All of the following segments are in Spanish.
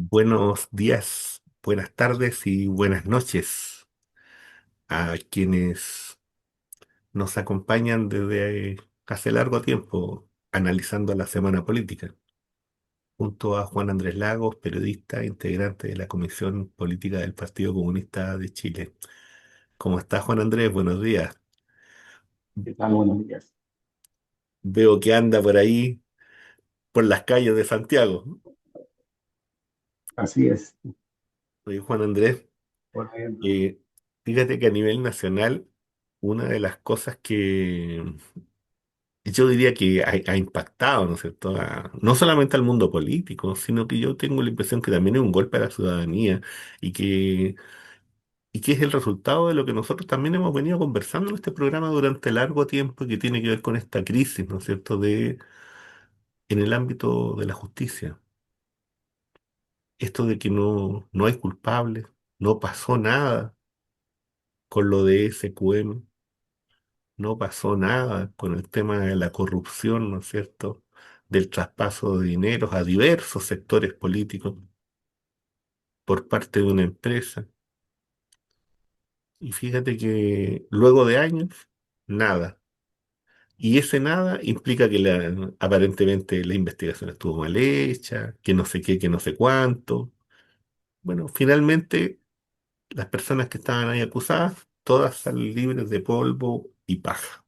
Buenos días, buenas tardes y buenas noches a quienes nos acompañan desde hace largo tiempo analizando la semana política, junto a Juan Andrés Lagos, periodista, integrante de la Comisión Política del Partido Comunista de Chile. ¿Cómo está Juan Andrés? Buenos días. ¿Qué tal? Buenos días. Veo que anda por ahí, por las calles de Santiago. Así es. Oye, Juan Andrés, Por ejemplo, eh, fíjate que a nivel nacional, una de las cosas que yo diría que ha impactado, ¿no es cierto? No solamente al mundo político, sino que yo tengo la impresión que también es un golpe a la ciudadanía y que, y que es el resultado de lo que nosotros también hemos venido conversando en este programa durante largo tiempo y que tiene que ver con esta crisis, ¿no es cierto?, en el ámbito de la justicia. Esto de que no hay culpables, no pasó nada con lo de SQM, no pasó nada con el tema de la corrupción, ¿no es cierto?, del traspaso de dineros a diversos sectores políticos por parte de una empresa. Y fíjate que luego de años, nada. Y ese nada implica que aparentemente la investigación estuvo mal hecha, que no sé qué, que no sé cuánto. Bueno, finalmente las personas que estaban ahí acusadas, todas salen libres de polvo y paja.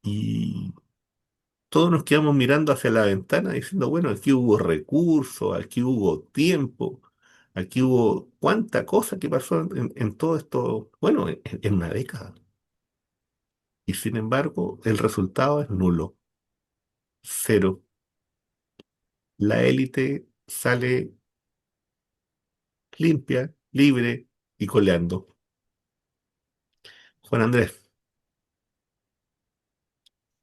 Y todos nos quedamos mirando hacia la ventana diciendo, bueno, aquí hubo recursos, aquí hubo tiempo, aquí hubo cuánta cosa que pasó en todo esto, bueno, en una década. Y sin embargo, el resultado es nulo, cero. La élite sale limpia, libre y coleando. Juan Andrés,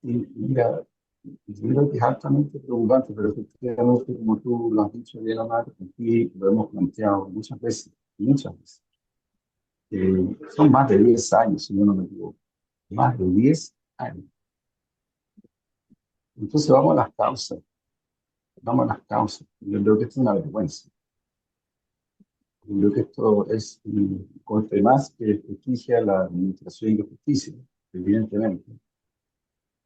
mira, yo creo que es altamente preocupante, pero efectivamente, como tú lo has dicho bien, Omar, aquí lo hemos planteado muchas veces, muchas veces. Son más de 10 años, si yo no me equivoco. Más de 10 años. Entonces vamos a las causas, vamos a las causas. Yo creo que esto es una vergüenza. Yo creo que esto es un golpe más que desprestigia la administración de justicia, evidentemente.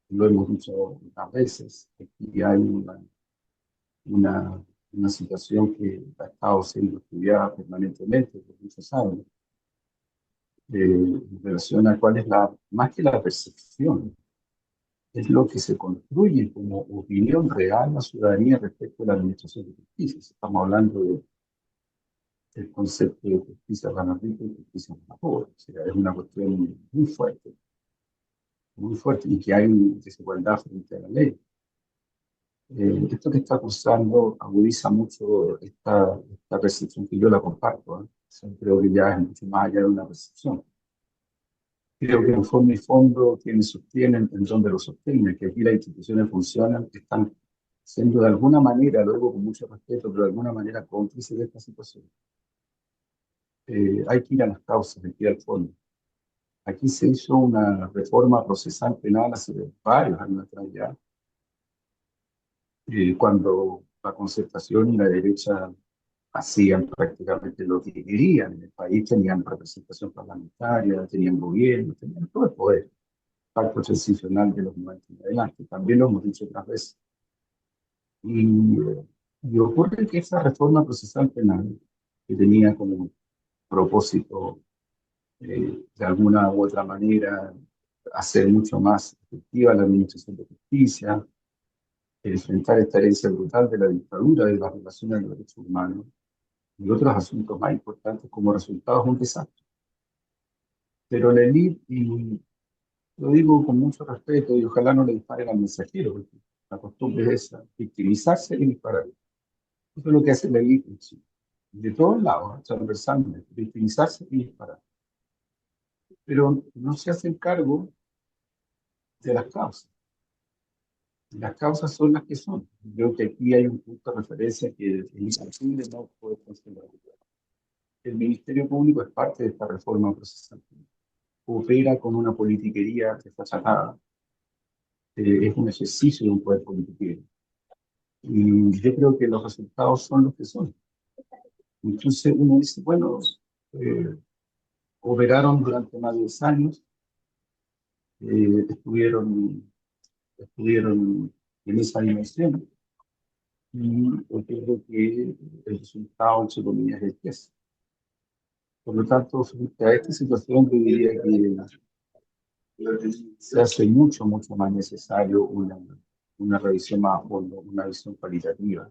Lo hemos dicho muchas veces. Aquí hay una, una situación que ha estado siendo estudiada permanentemente por muchos años, en relación a cuál es más que la percepción, es lo que se construye como opinión real a la ciudadanía respecto a la administración de justicia. Estamos hablando del concepto de justicia para los ricos y justicia para los pobres. O sea, es una cuestión muy fuerte, y que hay desigualdad frente a la ley. Esto que está acusando agudiza mucho esta percepción que yo la comparto, ¿eh? O sea, creo que ya es mucho más allá de una percepción. Creo que en forma y fondo quienes sostienen en donde lo sostienen, que aquí las instituciones funcionan, están siendo de alguna manera, luego con mucho respeto, pero de alguna manera cómplices de esta situación. Hay que ir a las causas, hay que ir al fondo. Aquí se hizo una reforma procesal penal hace varios años atrás ya, cuando la concertación y la derecha hacían prácticamente lo que querían en el país, tenían representación parlamentaria, tenían gobierno, tenían todo el poder, pacto transicional de los 90 en adelante, también lo hemos dicho otras veces. Y, y ocurre que esa reforma procesal penal, que tenía como propósito, de alguna u otra manera, hacer mucho más efectiva la administración de justicia, enfrentar esta herencia brutal de la dictadura, de las relaciones de los derechos humanos, y otros asuntos más importantes, como resultado es un desastre. Pero la élite, y lo digo con mucho respeto, y ojalá no le disparen al mensajero, porque la costumbre es esa, victimizarse y disparar. Eso es lo que hace la élite en Chile. De todos lados, transversalmente, victimizarse y disparar. Pero no se hacen cargo de las causas. Y las causas son las que son. Creo que aquí hay un punto de referencia que es imposible no poder considerar. El Ministerio Público es parte de esta reforma procesal. Opera con una politiquería que está chatada, es un ejercicio de un poder político. Y yo creo que los resultados son los que son. Entonces uno dice, bueno, eh, operaron durante más de 10 años, estuvieron en esa dimensión y yo creo que el resultado, entre comillas, es ese. Por lo tanto, frente a esta situación, yo diría que se hace mucho, mucho más necesario una revisión más a fondo, una visión cualitativa,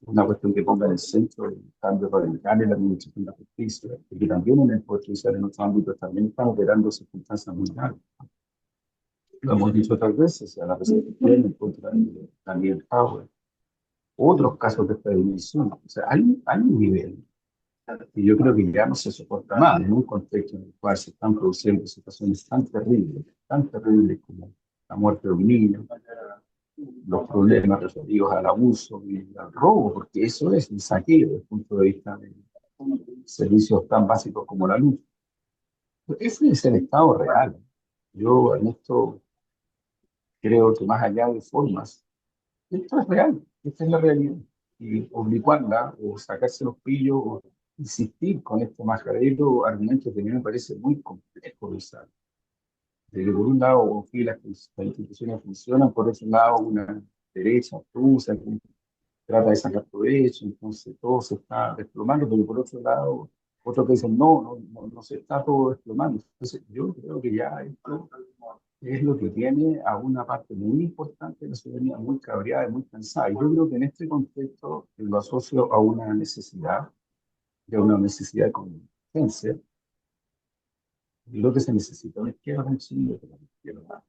una cuestión que ponga en el centro el cambio radical en la administración de la justicia, porque también en el Poder Judicial, en otros ámbitos, también están operando circunstancias muy graves. Lo hemos dicho otras veces, a la persecución en contra de Daniel Howard, otros casos de esta dimensión. O sea, hay un nivel que yo creo que ya no se soporta más en un contexto en el cual se están produciendo situaciones tan terribles como la muerte de un niño, los problemas referidos al abuso y al robo, porque eso es un saqueo desde el punto de vista de servicios tan básicos como la luz. Ese es el estado real. Yo en esto creo que más allá de formas, esto es real, esta es la realidad. Y obligarla o sacarse los pillos o insistir con este majadero argumento que a mí me parece muy complejo de usar. De que por un lado que las instituciones funcionan, por otro lado una derecha obtusa que trata de sacar provecho, entonces todo se está desplomando, pero por otro lado, otros que dicen no se está todo desplomando. Entonces yo creo que ya esto es lo que tiene a una parte muy importante de la ciudadanía muy cabreada y muy cansada. Y yo creo que en este contexto lo asocio a una necesidad, de una necesidad con urgencia. Y lo que se necesita es una izquierda en Chile, pero una izquierda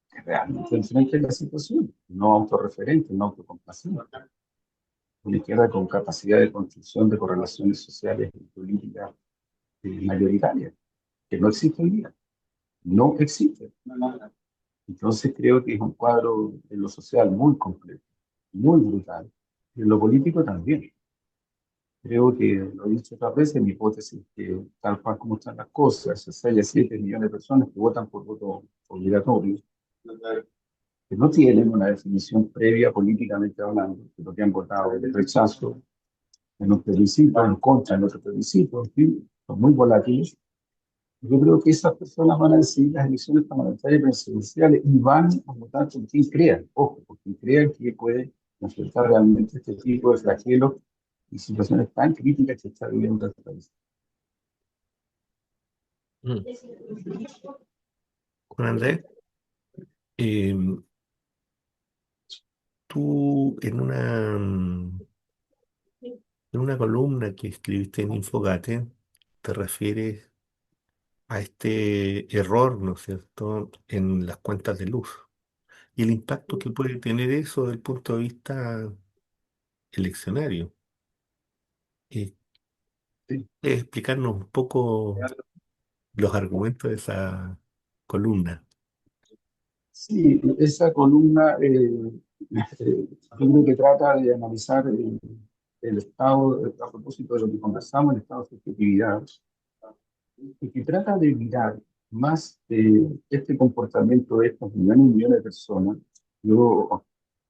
que realmente enfrente la situación, no autorreferente, no autocompasiva. Una izquierda con capacidad de construcción de correlaciones sociales y políticas mayoritarias, que no existe hoy día. No existe. Entonces creo que es un cuadro en lo social muy complejo, muy brutal. Y en lo político también. Creo que, lo he dicho otras veces, mi hipótesis que tal cual como están las cosas, 6 a 7 millones de personas que votan por voto obligatorio, que no tienen una definición previa políticamente hablando, de lo que han votado el rechazo en un plebiscito, en contra en otro plebiscito, en fin, son muy volátiles. Yo creo que esas personas van a decidir las elecciones parlamentarias y presidenciales y van a votar por quien crean, ojo, por quien crean que puede enfrentar realmente este tipo de flagelos y situaciones tan críticas que está viviendo el país. Mm. Juan Andrés, em, tú en una columna que escribiste en Infogate, te refieres a este error, ¿no es cierto?, en las cuentas de luz y el impacto que puede tener eso desde el punto de vista eleccionario. Eh, Sí, ¿Puedes explicarnos un poco los argumentos de esa columna? sí, esa columna yo creo que trata de analizar el estado, a propósito de lo que conversamos, el estado de subjetividad, y que trata de mirar más este comportamiento de estos millones y millones de personas. Yo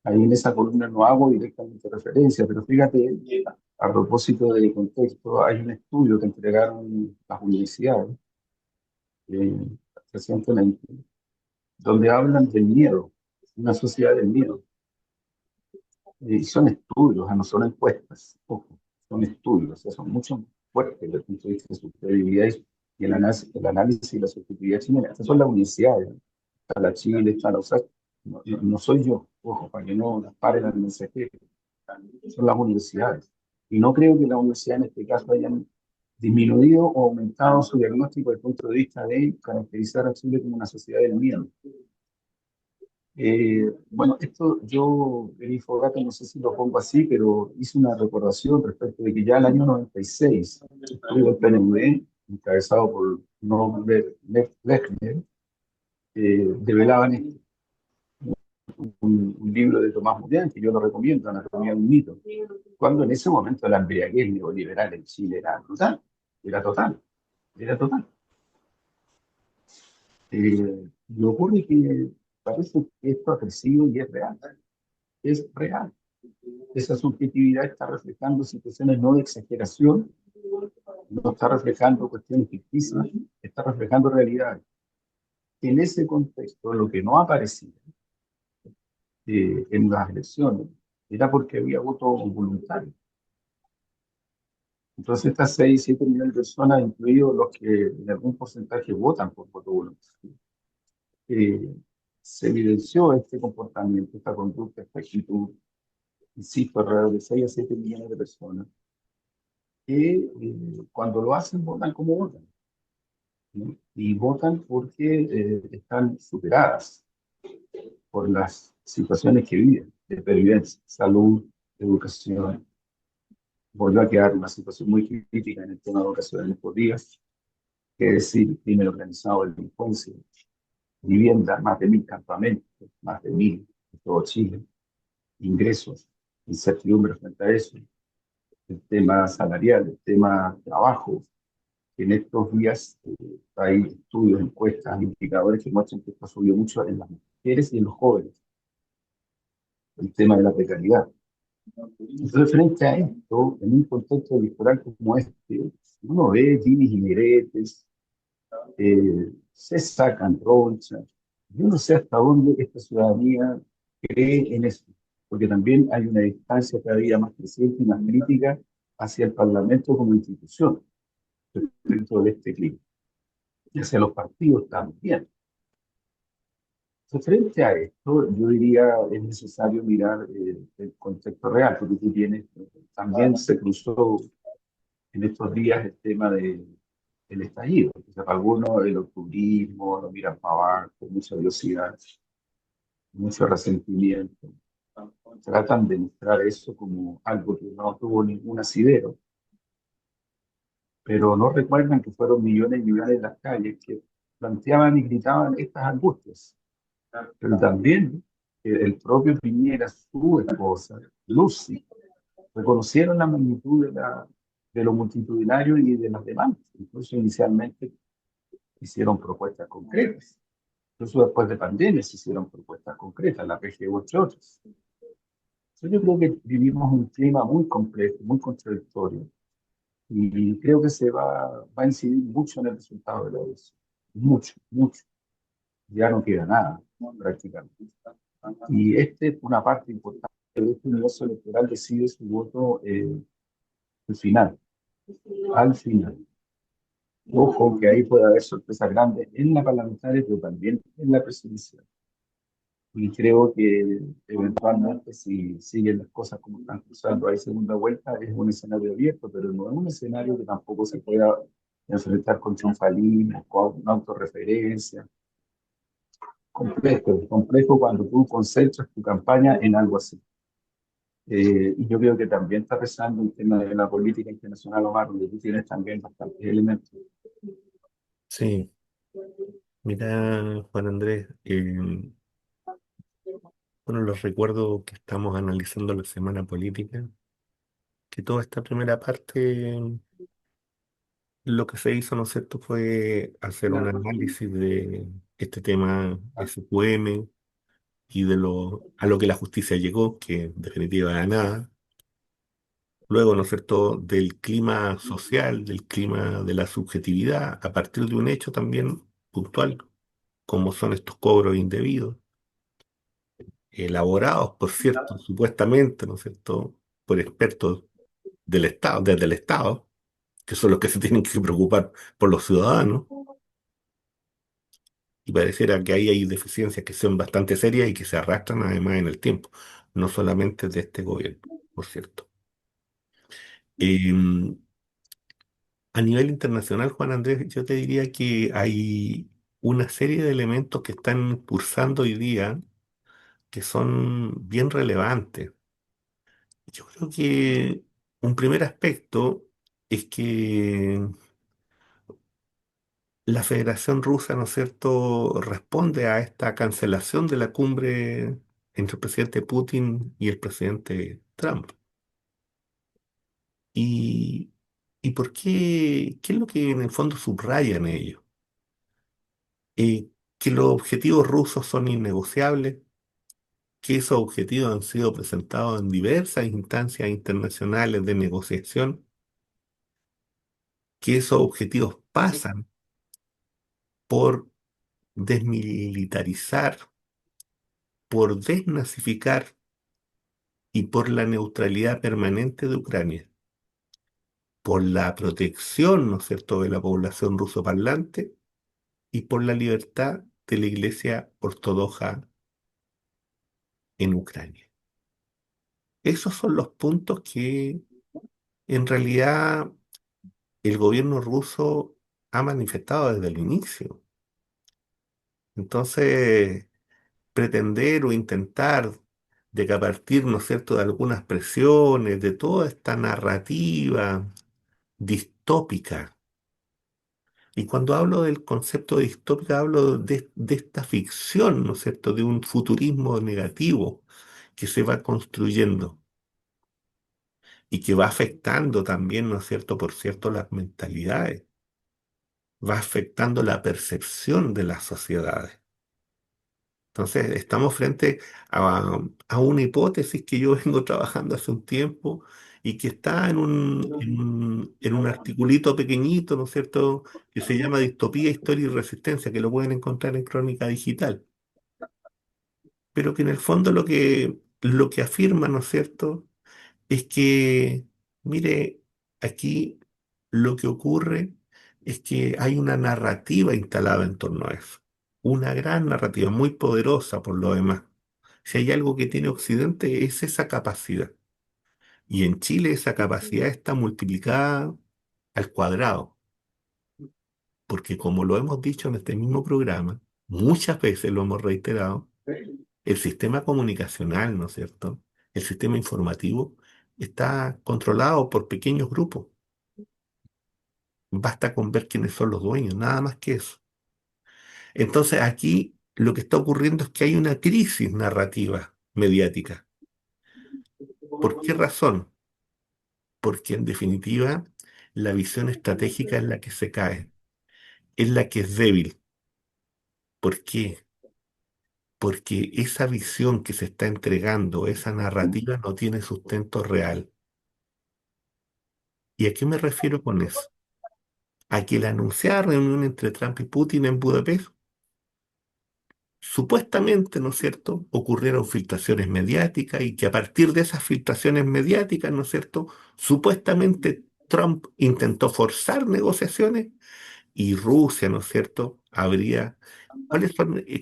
ahí en esa columna no hago directamente referencia, pero fíjate, a propósito del contexto, hay un estudio que entregaron las universidades eh, recientemente, donde hablan del miedo, una sociedad del miedo. Y son estudios, no son encuestas, ojo, son estudios, o sea, son mucho más fuertes desde el punto de vista de su credibilidad y el análisis y la subjetividad chilena. Estas son las universidades, ¿no? Está la Chile, está la USAC, no soy yo, ojo, para que no las paren al mensajero, son las universidades. Y no creo que las universidades en este caso hayan disminuido o aumentado su diagnóstico desde el punto de vista de caracterizar a Chile como una sociedad del miedo. Bueno, esto yo en Infogate no sé si lo pongo así, pero hice una recordación respecto de que ya el año 96 estuvo el PNUD, encabezado por Norbert Lechner, develaban un libro de Tomás Murián, que yo lo recomiendo, Anatomía de un mito, cuando en ese momento la embriaguez neoliberal en Chile era total, era total, era total. Y ocurre que parece que esto ha crecido y es real. es real. Esa subjetividad está reflejando situaciones no de exageración, no está reflejando cuestiones ficticias, está reflejando realidades. En ese contexto, lo que no aparecía en las elecciones era porque había voto voluntario. Entonces, estas 6, 7 millones de personas, incluidos los que en algún porcentaje votan por voto voluntario, eh, se evidenció este comportamiento, esta conducta, esta actitud, insisto, alrededor de 6 a 7 millones de personas, que cuando lo hacen votan como votan, ¿no? Y votan porque están superadas por las situaciones que viven, de pervivencia, salud, educación. Volvió a quedar una situación muy crítica en el tema de educación en estos días, que es decir, crimen organizado, delincuencia, vivienda, más de 1.000 campamentos, más de 1.000 en todo Chile, ingresos, incertidumbre frente a eso, el tema salarial, el tema trabajo. En estos días hay estudios, encuestas, indicadores que muestran que esto ha subido mucho en las mujeres y en los jóvenes, el tema de la precariedad. Entonces, frente a esto, en un contexto electoral como este, uno ve dimes y diretes, se sacan ronchas. Yo no sé hasta dónde esta ciudadanía cree en eso, porque también hay una distancia cada día más creciente y más crítica hacia el Parlamento como institución dentro de este clima, y hacia los partidos también. Entonces, frente a esto, yo diría es necesario mirar el contexto real, porque tú tienes, también se cruzó en estos días el tema del estallido. O sea, para algunos el octubrismo lo miran para abajo, con mucha velocidad, mucho resentimiento. Tratan de mostrar eso como algo que no tuvo ningún asidero, pero no recuerdan que fueron millones y millones en las calles que planteaban y gritaban estas angustias. Pero también el propio Piñera, su esposa, Lucy, reconocieron la magnitud de lo multitudinario y de las demandas. Incluso inicialmente hicieron propuestas concretas. Incluso después de pandemia se hicieron propuestas concretas, la PGU, entre otras. Entonces yo creo que vivimos un clima muy complejo, muy contradictorio, y creo que va a incidir mucho en el resultado de la elección. Mucho, mucho. Ya no queda nada, prácticamente. Y este es una parte importante de este universo electoral, decide su voto al final, al final. Ojo que ahí puede haber sorpresas grandes en la parlamentaria, pero también en la presidencial. Y creo que eventualmente, si siguen las cosas como están cruzando, hay segunda vuelta, es un escenario abierto, pero no es un escenario que tampoco se pueda enfrentar con triunfalismo, con una autorreferencia. Complejo, complejo cuando tú concentras tu campaña en algo así. Y yo creo que también está pesando el tema de la política internacional, Omar, donde tú tienes también bastantes elementos. Sí, mira, Juan Andrés, bueno, los recuerdo que estamos analizando la semana política, que toda esta primera parte, lo que se hizo, ¿no es cierto?, fue hacer un análisis de este tema SQM y a lo que la justicia llegó, que en definitiva era nada. Luego, ¿no es cierto?, del clima social, del clima de la subjetividad, a partir de un hecho también puntual, como son estos cobros indebidos, elaborados, por cierto, supuestamente, ¿no es cierto?, por expertos del Estado, desde el Estado, que son los que se tienen que preocupar por los ciudadanos, y pareciera que ahí hay deficiencias que son bastante serias y que se arrastran además en el tiempo, no solamente de este gobierno, por cierto. Em, a nivel internacional, Juan Andrés, yo te diría que hay una serie de elementos que están cursando hoy día que son bien relevantes. Yo creo que un primer aspecto es que la Federación Rusa, ¿no es cierto?, responde a esta cancelación de la cumbre entre el presidente Putin y el presidente Trump. ¿Y, y por qué? ¿Qué es lo que en el fondo subrayan ellos? Que los objetivos rusos son innegociables, que esos objetivos han sido presentados en diversas instancias internacionales de negociación, que esos objetivos pasan por desmilitarizar, por desnazificar y por la neutralidad permanente de Ucrania, por la protección, ¿no es cierto?, de la población rusoparlante y por la libertad de la Iglesia Ortodoxa en Ucrania. Esos son los puntos que en realidad el gobierno ruso ha manifestado desde el inicio. Entonces, pretender o intentar de que a partir, ¿no es cierto?, de algunas presiones, de toda esta narrativa distópica. Y cuando hablo del concepto de distópica, hablo de esta ficción, ¿no es cierto?, de un futurismo negativo que se va construyendo y que va afectando también, ¿no es cierto?, por cierto, las mentalidades, va afectando la percepción de las sociedades. Entonces, estamos frente a una hipótesis que yo vengo trabajando hace un tiempo y que está en un articulito pequeñito, ¿no es cierto?, que se llama Distopía, Historia y Resistencia, que lo pueden encontrar en Crónica Digital, pero que en el fondo lo que afirma, ¿no es cierto?, es que, mire, aquí lo que ocurre es que hay una narrativa instalada en torno a eso. Una gran narrativa, muy poderosa por lo demás. Si hay algo que tiene Occidente es esa capacidad. Y en Chile esa capacidad está multiplicada al cuadrado. Porque como lo hemos dicho en este mismo programa, muchas veces lo hemos reiterado, el sistema comunicacional, ¿no es cierto? El sistema informativo está controlado por pequeños grupos. Basta con ver quiénes son los dueños, nada más que eso. Entonces aquí lo que está ocurriendo es que hay una crisis narrativa mediática. ¿Por qué razón? Porque en definitiva la visión estratégica es la que se cae, es la que es débil. ¿Por qué? Porque esa visión que se está entregando, esa narrativa no tiene sustento real. ¿Y a qué me refiero con eso? A que la anunciada reunión entre Trump y Putin en Budapest, supuestamente, ¿no es cierto?, ocurrieron filtraciones mediáticas y que a partir de esas filtraciones mediáticas, ¿no es cierto?, supuestamente Trump intentó forzar negociaciones y Rusia, ¿no es cierto?,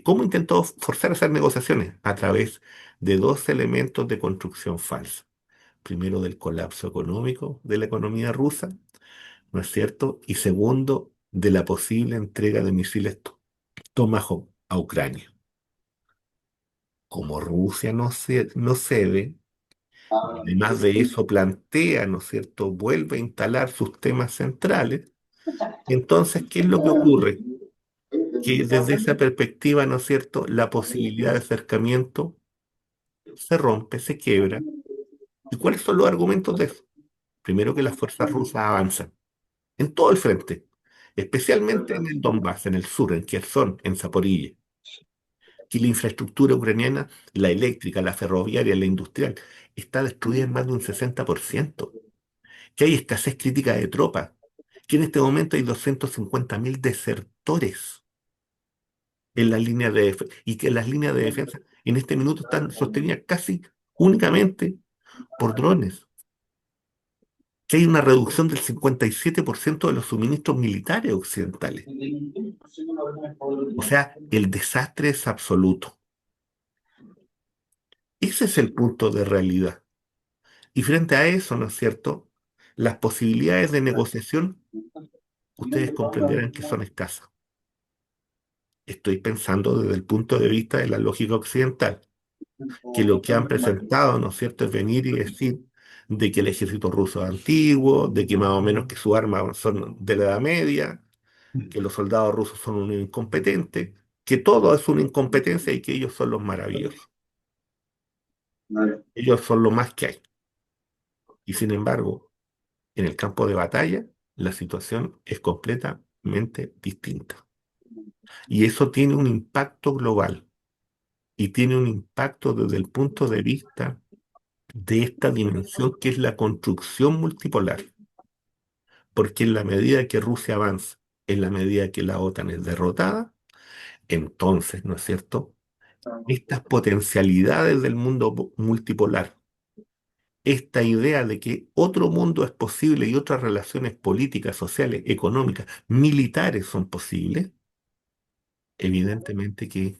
¿cómo intentó forzar esas negociaciones? A través de dos elementos de construcción falsa. Primero, del colapso económico de la economía rusa, ¿no es cierto? Y segundo, de la posible entrega de misiles Tomahawk a Ucrania. Como Rusia no cede, y además de eso plantea, ¿no es cierto?, vuelve a instalar sus temas centrales, entonces, ¿qué es lo que ocurre? Que desde esa perspectiva, ¿no es cierto?, la posibilidad de acercamiento se rompe, se quiebra. ¿Y cuáles son los argumentos de eso? Primero, que las fuerzas rusas avanzan en todo el frente, especialmente en el Donbass, en el sur, en Kherson, en Zaporilla, que la infraestructura ucraniana, la eléctrica, la ferroviaria, la industrial, está destruida en más de un 60%, que hay escasez crítica de tropas, que en este momento hay 250.000 desertores en la línea de y que las líneas de defensa en este minuto están sostenidas casi únicamente por drones, que hay una reducción del 57% de los suministros militares occidentales. O sea, el desastre es absoluto. Ese es el punto de realidad. Y frente a eso, ¿no es cierto?, las posibilidades de negociación, ustedes comprenderán que son escasas. Estoy pensando desde el punto de vista de la lógica occidental, que lo que han presentado, ¿no es cierto?, es venir y decir de que el ejército ruso es antiguo, de que más o menos que sus armas son de la Edad Media, que los soldados rusos son unos incompetentes, que todo es una incompetencia y que ellos son los maravillosos. Ellos son lo más que hay. Y sin embargo, en el campo de batalla, la situación es completamente distinta. Y eso tiene un impacto global. y tiene un impacto desde el punto de vista de esta dimensión que es la construcción multipolar, porque en la medida que Rusia avanza, en la medida que la OTAN es derrotada, entonces, ¿no es cierto? Estas potencialidades del mundo multipolar, esta idea de que otro mundo es posible y otras relaciones políticas, sociales, económicas, militares son posibles, evidentemente que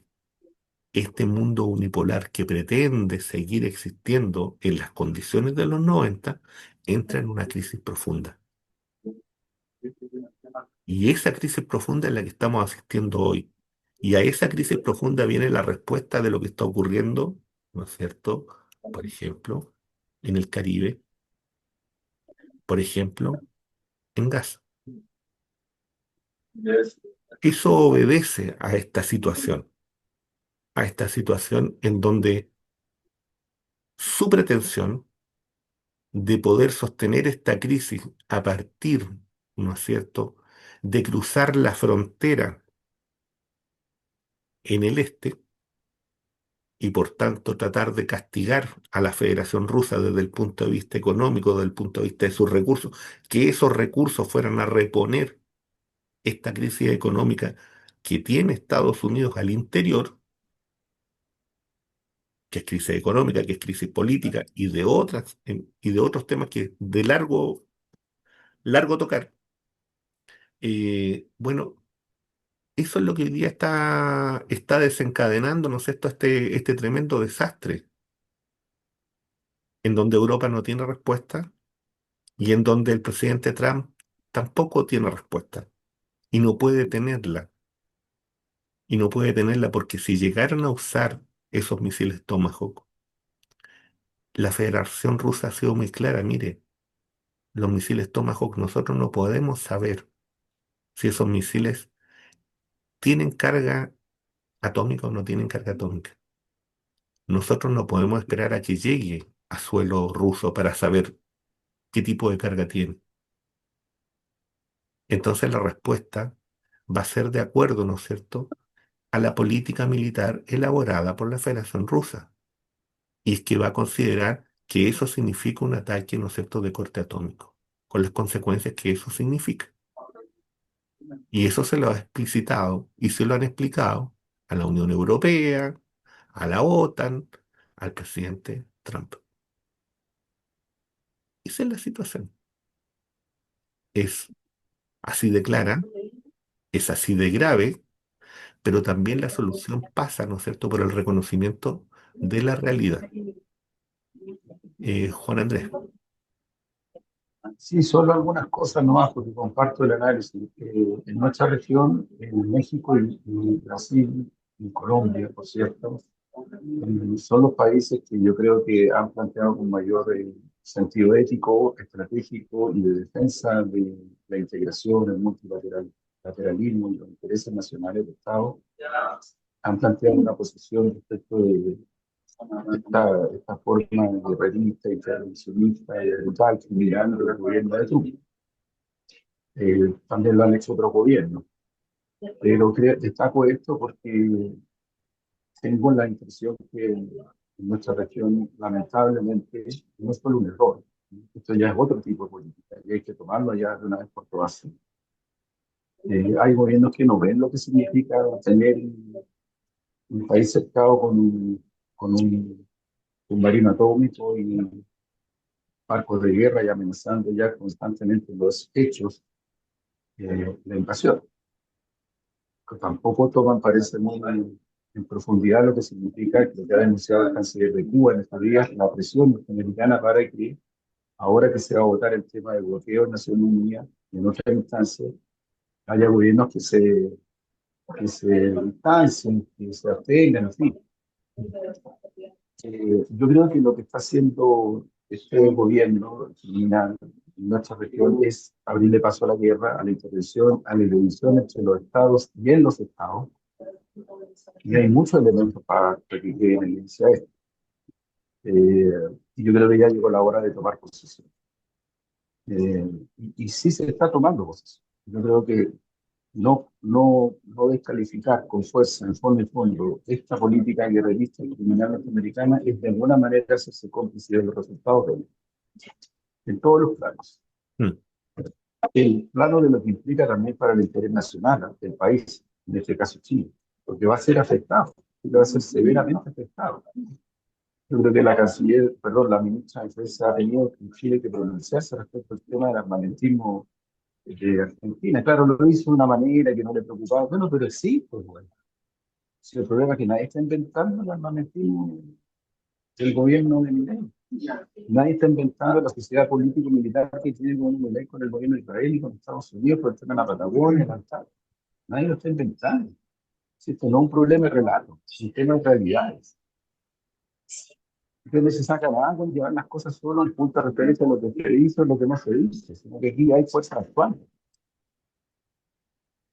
este mundo unipolar que pretende seguir existiendo en las condiciones de los 90 entra en una crisis profunda. Y esa crisis profunda es la que estamos asistiendo hoy. Y a esa crisis profunda viene la respuesta de lo que está ocurriendo, ¿no es cierto? Por ejemplo, en el Caribe, por ejemplo, en Gaza. Eso obedece a esta situación en donde su pretensión de poder sostener esta crisis a partir, ¿no es cierto?, de cruzar la frontera en el este y por tanto tratar de castigar a la Federación Rusa desde el punto de vista económico, desde el punto de vista de sus recursos, que esos recursos fueran a reponer esta crisis económica que tiene Estados Unidos al interior, que es crisis económica, que es crisis política y de otras, y de otros temas que de largo tocar. Bueno, eso es lo que hoy día está desencadenando, ¿no es cierto?, este tremendo desastre, en donde Europa no tiene respuesta y en donde el presidente Trump tampoco tiene respuesta y no puede tenerla. Y no puede tenerla porque si llegaran a usar esos misiles Tomahawk, la Federación Rusa ha sido muy clara, mire, los misiles Tomahawk nosotros no podemos saber si esos misiles tienen carga atómica o no tienen carga atómica. Nosotros no podemos esperar a que llegue a suelo ruso para saber qué tipo de carga tiene. Entonces la respuesta va a ser de acuerdo, ¿no es cierto?, a la política militar elaborada por la Federación Rusa. Y es que va a considerar que eso significa un ataque, ¿no es cierto?, de corte atómico, con las consecuencias que eso significa. Y eso se lo ha explicitado y se lo han explicado a la Unión Europea, a la OTAN, al presidente Trump. Esa es la situación. Es así de clara, es así de grave, pero también la solución pasa, ¿no es cierto?, por el reconocimiento de la realidad. Juan Andrés. Sí, solo algunas cosas nomás, porque comparto el análisis. En nuestra región, en México y Brasil y Colombia, por cierto, son los países que yo creo que han planteado con mayor sentido ético, estratégico y de defensa de la integración, el multilateralismo y los intereses nacionales de Estado, han planteado una posición respecto de esta forma guerrerista, intervencionista y brutal que mirando el gobierno de Trump. También lo han hecho otros gobiernos. Pero destaco esto porque tengo la impresión que en nuestra región, lamentablemente, no es solo un error. Esto ya es otro tipo de política y hay que tomarlo ya de una vez por todas. Hay gobiernos que no ven lo que significa tener un país cercado con un submarino atómico y barcos de guerra y amenazando ya constantemente los hechos de invasión. Que tampoco toman, parece muy en profundidad lo que significa lo que ha denunciado el canciller de Cuba en estos días, la presión norteamericana para que, ahora que se va a votar el tema del bloqueo en Naciones Unidas y en otra instancia, haya gobiernos que se distancien, que se abstengan, en fin. Yo creo que lo que está haciendo este gobierno criminal en nuestra región es abrirle paso a la guerra, a la intervención, a la división entre los estados y en los estados. Y hay muchos elementos para que quede en evidencia esto. Y yo creo que ya llegó la hora de tomar posición. Y sí se está tomando posición. Yo creo que no descalificar con fuerza, en el fondo, esta política guerrerista y criminal norteamericana es de alguna manera hacerse cómplice de los resultados en todos los planos. Mm, El plano de lo que implica también para el interés nacional del país, en este caso Chile, porque va a ser afectado, va a ser severamente afectado. Yo creo que la canciller, perdón, la ministra de Defensa ha tenido en Chile que pronunciarse respecto al tema del armamentismo de Argentina. Claro, lo hizo de una manera que no le preocupaba, bueno, pero sí, pues bueno. Si el problema es que nadie está inventando el armamentismo del gobierno de Milei. Nadie está inventando la sociedad político-militar que tiene el gobierno de Milei con el gobierno de Israel y con Estados Unidos por el tema de la Patagonia, la Antártida. Nadie lo está inventando. Si esto no es un problema de relato, es un tema de realidades. Entonces no se saca nada con llevar las cosas solo al punto de referencia a lo que se dice o lo que no se dice, sino que aquí hay fuerzas actuando.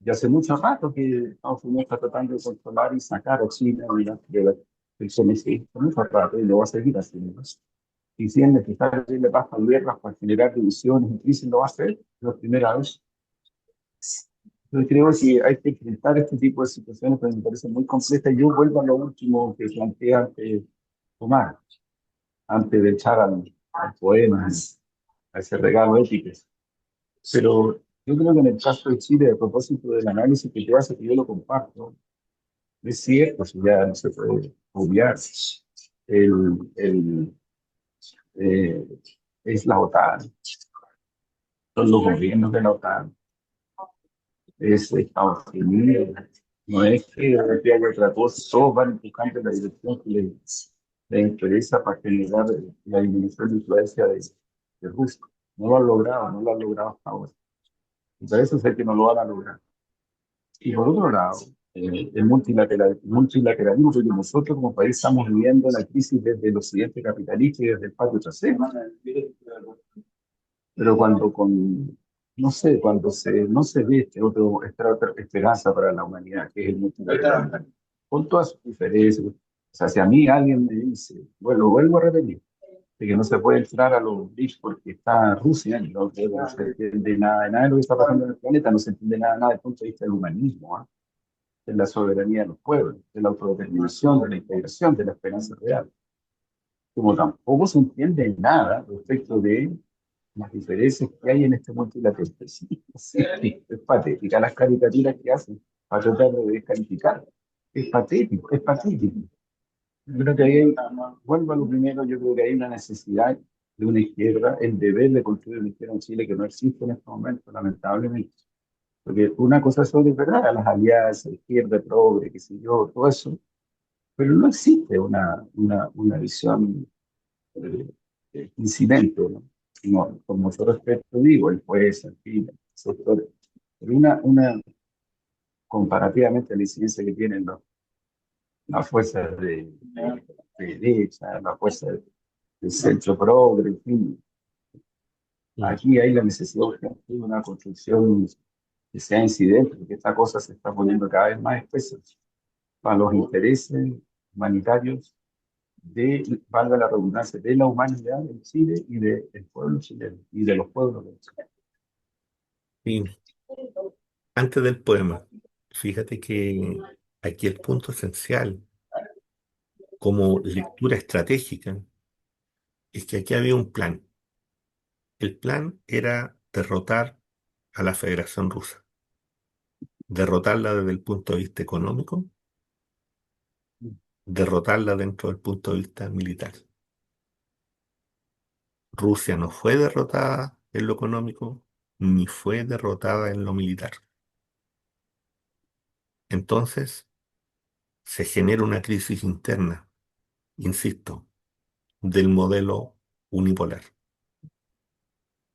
Y hace mucho rato que Estados Unidos está tratando de controlar y sacar a China del CNC. Hace mucho rato y lo va a seguir haciendo. Y si es necesario le pasa guerras para generar divisiones y crisis, lo va a hacer por primera vez. Yo creo que hay que enfrentar este tipo de situaciones, pero me parece muy compleja. Yo vuelvo a lo último que plantea Tomás, antes de echar al poema, a ese regalo ético. Pero yo creo que en el caso de Chile, a propósito del análisis que te hace, que yo lo comparto, es cierto, si ya no se puede obviar, el, eh, es la OTAN, son los gobiernos de la OTAN, es Estados Unidos, no es que haya otra cosa, todos van buscando la dirección que les interesa para generar la disminución de influencia de Rusia. No lo han logrado, no lo han logrado hasta ahora. Y para eso sé que no lo van a lograr. Y por otro lado, el multilateralismo, porque nosotros como país estamos viviendo la crisis desde el occidente capitalista y desde el patio trasero. Pero no sé, no se ve esta otra esperanza para la humanidad, que es el multilateralismo, con todas sus diferencias. O sea, si a mí alguien me dice, bueno, vuelvo a repetir, de que no se puede entrar a los BRICS porque está Rusia, y no se entiende nada de lo que está pasando en el planeta, no se entiende nada desde el punto de vista del humanismo, ¿ah? De la soberanía de los pueblos, de la autodeterminación, de la integración, de la esperanza real. Como tampoco se entiende nada respecto de las diferencias que hay en este multilateralismo. Sí, es patética las caricaturas que hacen para tratar de descalificar. Es patético, es patético. Yo creo que ahí vuelvo a lo primero, yo creo que hay una necesidad de una izquierda, el deber de construir una izquierda en Chile que no existe en este momento, lamentablemente. Porque una cosa son, de verdad, las alianzas, izquierda, progre, qué sé yo, todo eso, pero no existe una visión incidente, ¿no? No, con mucho respeto digo, el juez, en fin, el sector, pero comparativamente a la incidencia que tienen las fuerzas de derecha, las fuerzas del centro progre, en fin, mm. aquí hay la necesidad urgente de una construcción que sea incidente, porque esta cosa se está poniendo cada vez más espesa para los intereses humanitarios valga la redundancia, de la humanidad en Chile y del pueblo chileno y de los pueblos de Chile. Y antes del poema, fíjate que aquí el punto esencial como lectura estratégica es que aquí había un plan. El plan era derrotar a la Federación Rusa, derrotarla desde el punto de vista económico, derrotarla dentro del punto de vista militar. Rusia no fue derrotada en lo económico, ni fue derrotada en lo militar. Entonces se genera una crisis interna, insisto, del modelo unipolar.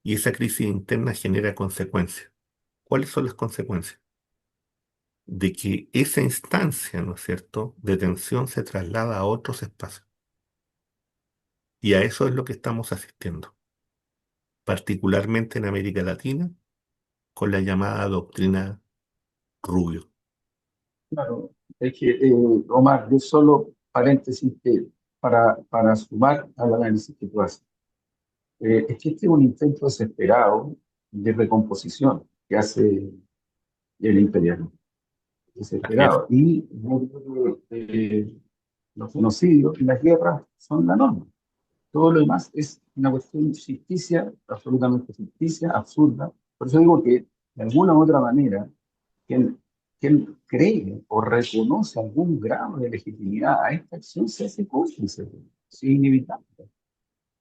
Y esa crisis interna genera consecuencias. ¿Cuáles son las consecuencias? De que esa instancia, ¿no es cierto?, de tensión se traslada a otros espacios. Y a eso es lo que estamos asistiendo, particularmente en América Latina, con la llamada doctrina Rubio. Claro, es que, Omar, yo solo paréntesis que para sumar al análisis que tú haces. Es que este es un intento desesperado de recomposición que hace el imperialismo Así es, desesperado. Y yo creo que los genocidios y las guerras son la norma. Todo lo demás es una cuestión ficticia, absolutamente ficticia, absurda. Por eso digo que, de alguna u otra manera, quien, quien cree o reconoce algún grado de legitimidad a esta acción se hace cómplice. Es inevitable.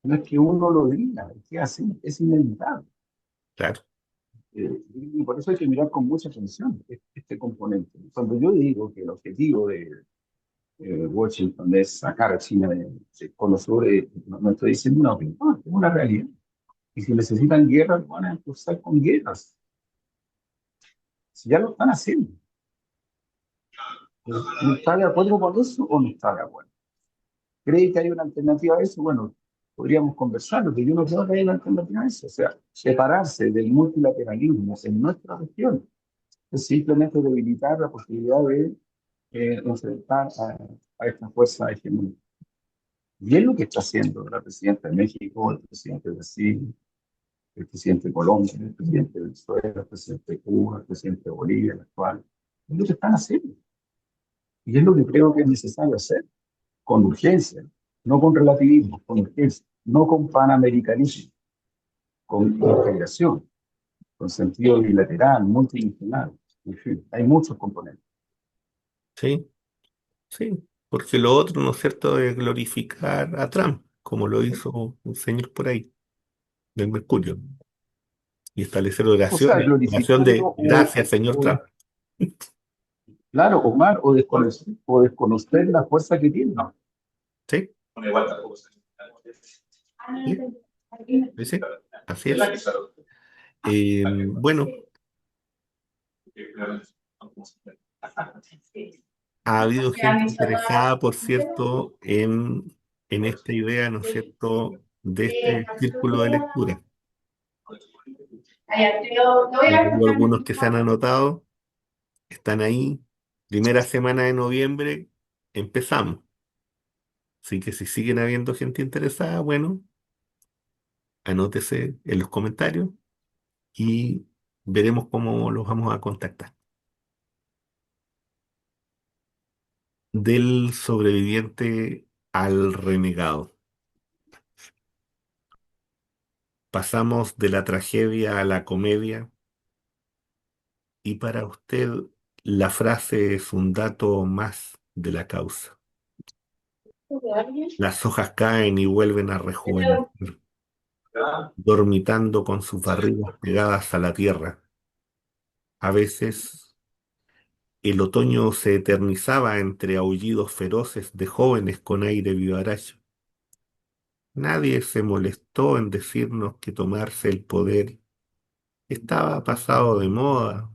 No es que uno lo diga, es que así, es inevitable. claro. Y por eso hay que mirar con mucha atención este componente. Cuando yo digo que el objetivo de Washington es sacar a China de Cono Sur, no, no estoy diciendo una opinión, es una realidad. Y si necesitan guerra, lo van a impulsar con guerras. Si ya lo están haciendo. ¿Está de acuerdo con eso o no está de acuerdo? ¿Cree que hay una alternativa a eso? Bueno, podríamos conversarlo, pero yo no creo que haya una alternativa a eso. O sea, separarse del multilateralismo en nuestra región es simplemente debilitar la posibilidad de enfrentar a esta fuerza hegemónica. Y es lo que está haciendo la presidenta de México, el presidente de Brasil, el presidente de Colombia, el presidente de Venezuela, el presidente de Cuba, el presidente de Bolivia, el actual. Es lo que están haciendo. Y es lo que creo que es necesario hacer, con urgencia, no con relativismo, con urgencia, no con panamericanismo, con integración, con sentido bilateral, multidimensional. En fin, hay muchos componentes. Sí, sí. Porque lo otro, ¿no es cierto?, es glorificar a Trump, como lo hizo un señor por ahí, del Mercurio, y establecer O sea, oraciones, oración glorificarlo de gracias, señor Trump. claro, Omar, o desconocer la fuerza que tiene. Sí, sí, sí, sí. Así es. Bueno, ha habido gente interesada, por cierto, en esta idea, ¿no es cierto?, de este círculo de lectura. Ya tengo algunos que se han anotado, están ahí. Primera semana de noviembre, empezamos. Así que si siguen habiendo gente interesada, bueno, anótese en los comentarios y veremos cómo los vamos a contactar. Del sobreviviente al renegado. Pasamos de la tragedia a la comedia y para usted la frase es un dato más de la causa. Las hojas caen y vuelven a rejuvenecer, dormitando con sus barrigas pegadas a la tierra. A veces el otoño se eternizaba entre aullidos feroces de jóvenes con aire vivaracho. Nadie se molestó en decirnos que tomarse el poder estaba pasado de moda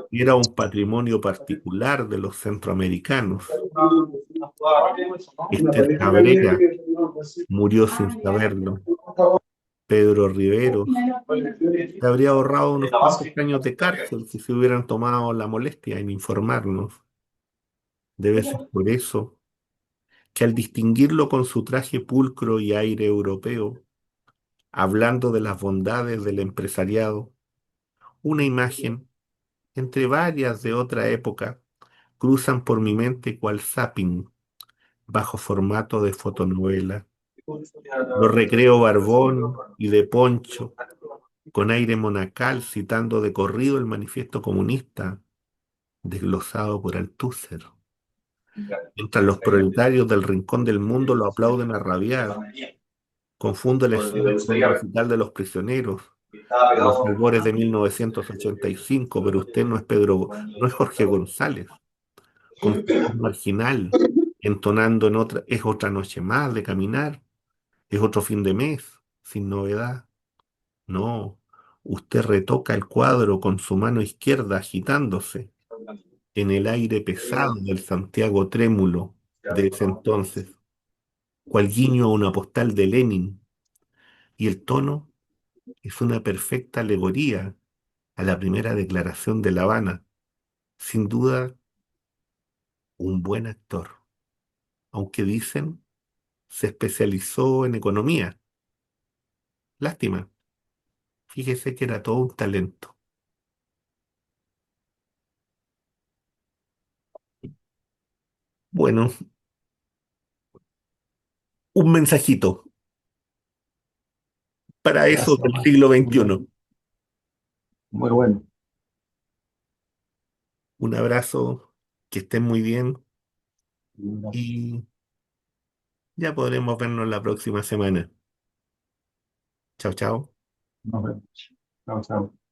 y era un patrimonio particular de los centroamericanos. Esther Cabrera murió sin saberlo. Pedro Riveros se habría ahorrado unos cuantos años de cárcel si se hubieran tomado la molestia en informarnos. Debe ser por eso que al distinguirlo con su traje pulcro y aire europeo, hablando de las bondades del empresariado, una imagen, entre varias de otra época, cruzan por mi mente cual zapping, bajo formato de fotonovela. Lo recreo barbón y de poncho, con aire monacal, citando de corrido el manifiesto comunista, desglosado por Althusser. Mientras los proletarios del rincón del mundo lo aplauden a rabiar, confundo la escena con un recital de los prisioneros, a los albores de 1985, pero usted no es Pedro, no es Jorge González, con su voz marginal, entonando en otra, es otra noche más de caminar, es otro fin de mes, sin novedad. No, usted retoca el cuadro con su mano izquierda agitándose en el aire pesado del Santiago trémulo de ese entonces, cual guiño a una postal de Lenin, y el tono es una perfecta alegoría a la primera declaración de La Habana. Sin duda, un buen actor, aunque dicen se especializó en economía. Lástima, fíjese que era todo un talento. Bueno, un mensajito para eso Gracias, del Omar. siglo Muy bueno. XXI. Muy bueno. Un abrazo, que estén muy bien Un abrazo. y ya podremos vernos la próxima semana. Chao, chao. Nos vemos. Chao, chao.